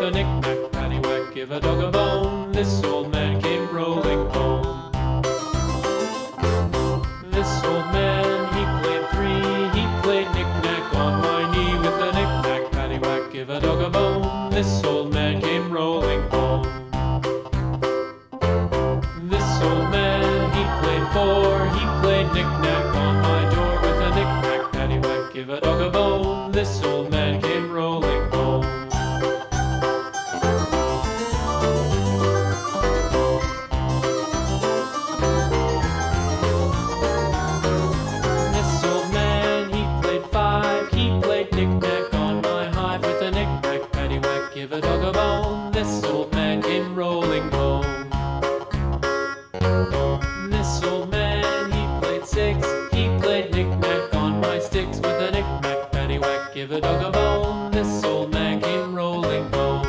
a knick-knack, paddywhack, give a dog a bone. This old man came rolling home. This old man, he played three. He played knick-knack on my knee with a knick-knack, paddywhack, give a dog a bone. This old man came rolling home. This old man, he played four. He played knick-knack on my door with a knick-knack, paddywhack, give a dog a bone. This old man came rolling home. This old man, he played five. He played knick-knack on my hive with a knick-knack, paddywhack, give a dog a bone. This old man came rolling home. This old man, he played six. He played knick-knack on my sticks with a knick-knack, paddywhack, give a dog a bone. This old man came rolling home.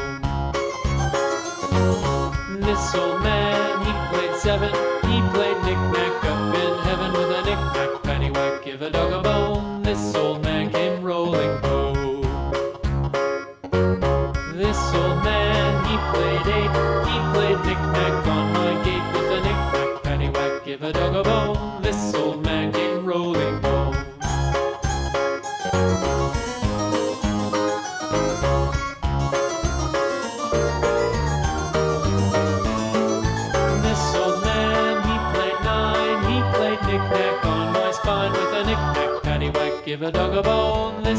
This old man, he played seven. He played knick-knack up in heaven with a knick-knack, paddywhack, give a dog a bone. This old man came rolling home. This old man, he played eight. He played knick-knack on my gate with a knick-knack, paddywhack, give a dog a bone. This old man came rolling home. This old man, he played nine. He played knick-knack on my spine with a knick-knack, paddywhack, give a dog a bone. This